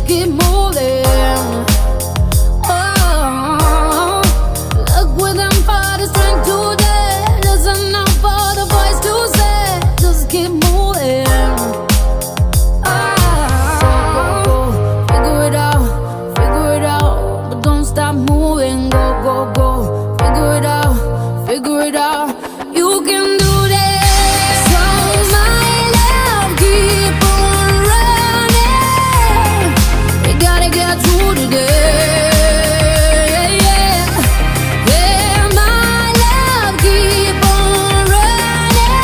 just keep moving. Oh, look what them parties trying to do. Listen now for the voice to say, just keep moving. Oh, figure it out, but don't stop moving. Go, go, go, figure it out, figure it out. You can do this. So my love, keep on running. We gotta get through today. Yeah, my love, keep on running.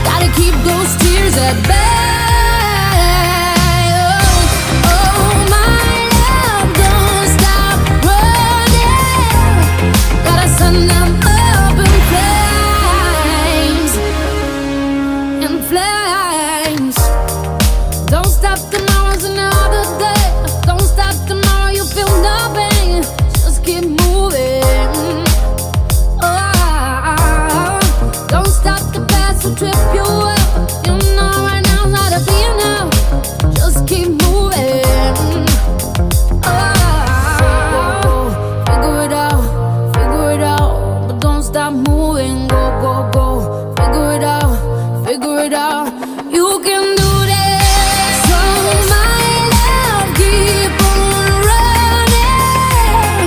Gotta keep those tears at bay. Oh, my love, don't stop running. Gotta send them up in flames, in flames. Don't stop, tomorrow's another day. Don't stop, tomorrow you feel nothing. Just keep moving. Oh, don't stop, the past will trip you up. You know right now how to be now. Just keep moving. Oh, figure it out, but don't stop moving. Go, go, go, figure it out, figure it out. You can do this. So my love, keep on running.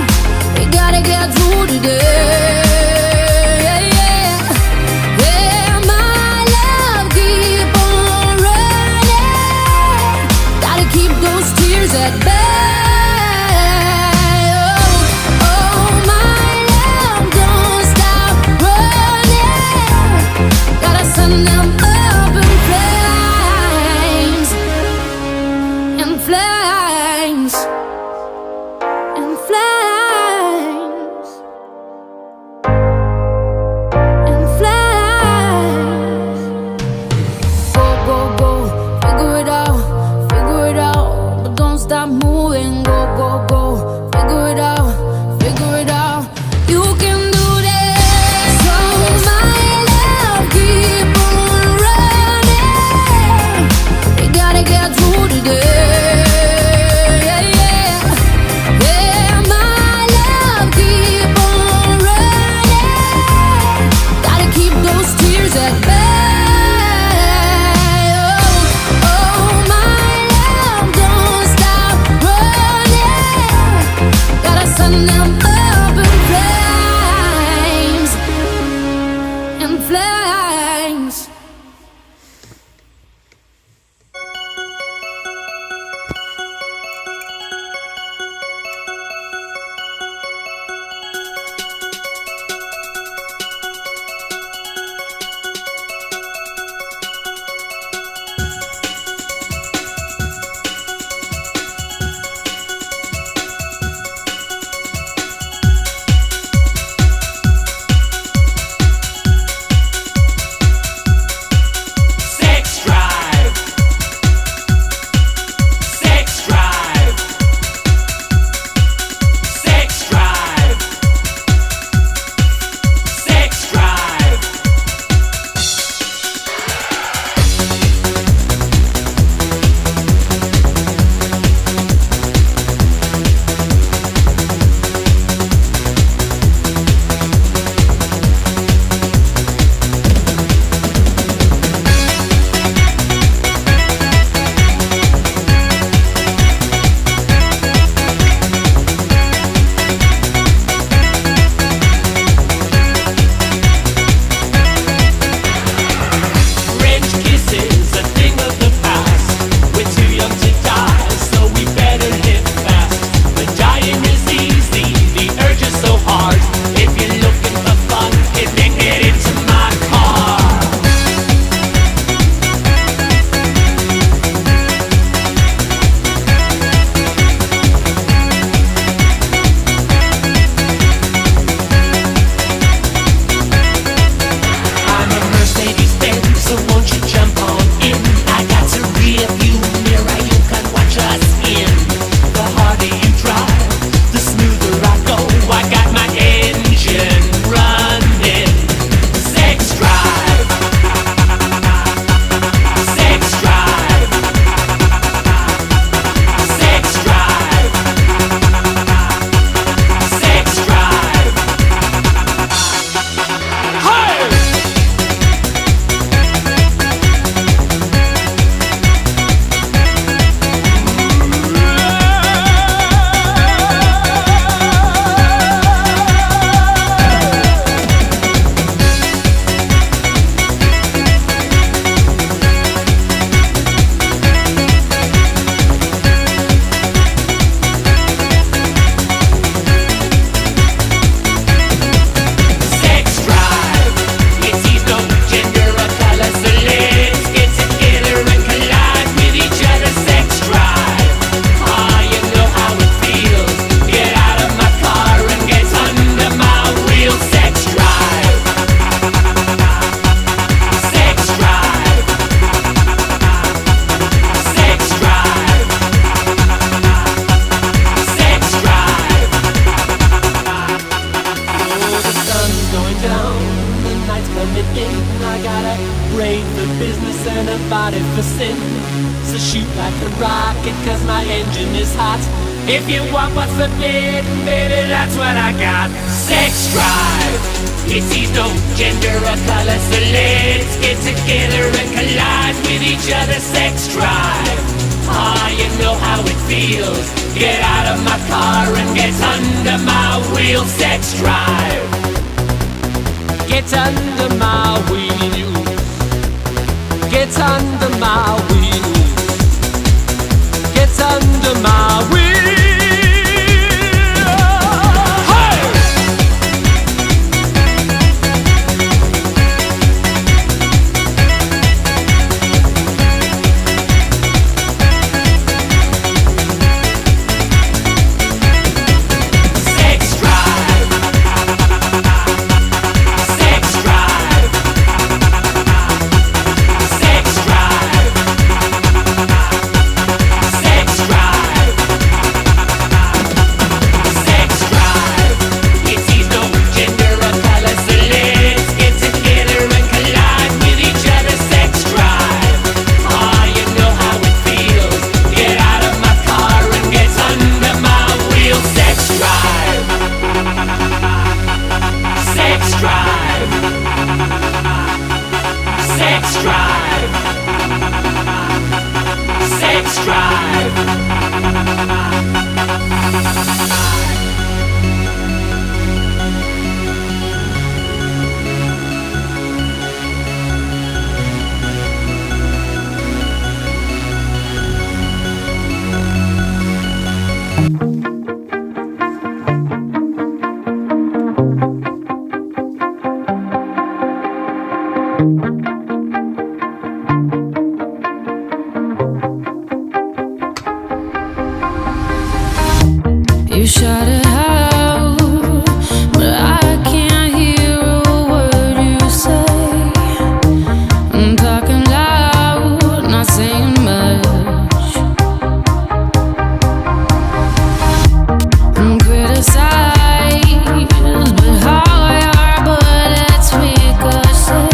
We gotta get through today. Yeah, my love, keep on running. Gotta keep those tears at bay. Oh, my love, don't stop running. Gotta send them up in flames, in flames, in flames, in flames. Go, go, go, figure it out, but don't stop moving. So shoot like a rocket, cause my engine is hot. If you want what's forbidden, baby, that's what I got. Sex drive, it sees no gender or color, so let's get together and collide with each other. Sex drive, ah, you know how it feels. Get out of my car and get under my wheel. Sex drive, get under my wheel. Get under my wheel. Get under my wheel. You shout it out, but I can't hear a word you say. I'm talking loud, not saying much. I'm criticized, but how your bullets ricochet.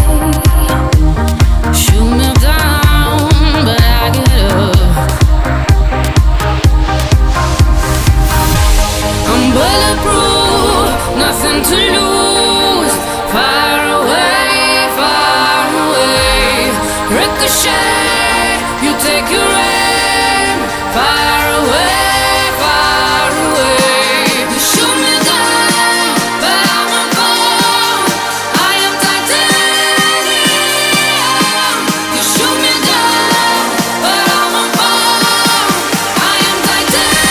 Shoot me down, but I get up. I'm bulletproof, nothing to lose. Far away, ricochet. You take your aim. Far away. You shoot me down, but I won't fall. I am titanium. You shoot me down, but I won't fall. I am titanium.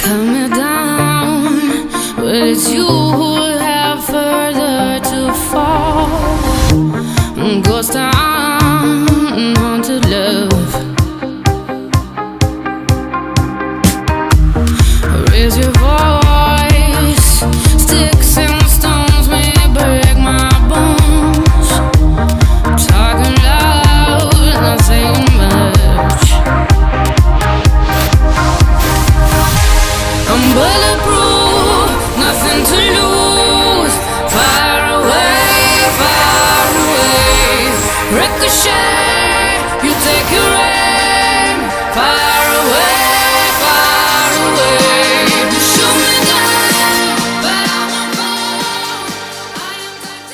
Cut me down, but it's you who have further to fall. Ghost town, haunted love. Raise your voice, sticks and stones may break my bones. Talking loud, not saying much. I'm bulletproof, nothing to lose. Far away, ricochet. You take your aim. Far away. You shoot me down, but I won't fall. I am titanium.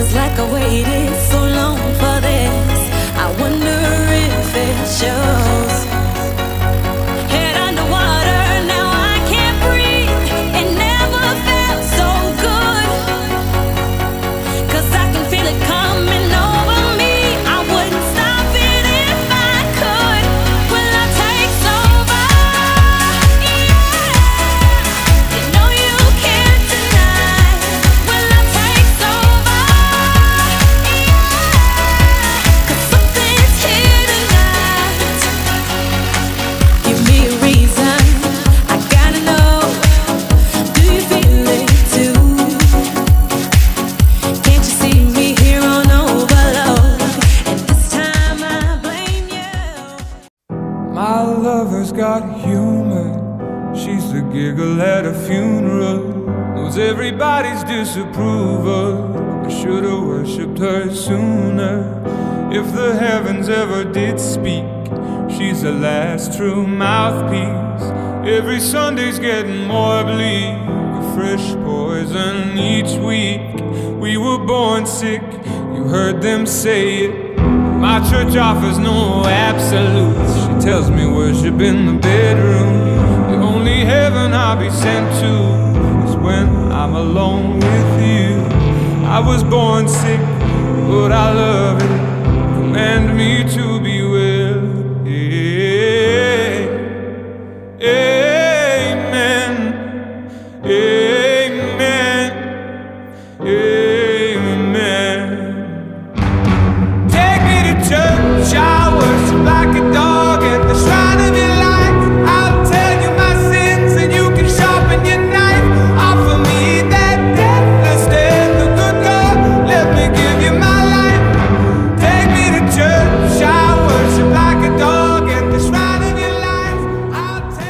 Feels like I waited so long for this. I wonder if it shows. Head underwater, now I can't breathe. It never felt so good. 'Cause I can feel it coming over me. I wouldn't stop it if I could. Will I take over? Yeah. You know you can't deny. Will I take over? Yeah. 'Cause something's here tonight. Give me a reason, I gotta know. Do you feel it too? Can't you see me here on overload? And this time I blame you. My lover's got humor. She's the giggle at a funeral. Knows everybody's disapproval. I should've worshipped her sooner. If the heavens ever did speak, she's the last true mouthpiece. Every Sunday's getting more bleak. A fresh poison each week. We were born sick, you heard them say it. My church offers no absolutes. She tells me worship in the bedroom. The only heaven I'll be sent to is when I'm alone with you. I was born sick, but I love it. Command me to be well. Amen. Amen. Amen.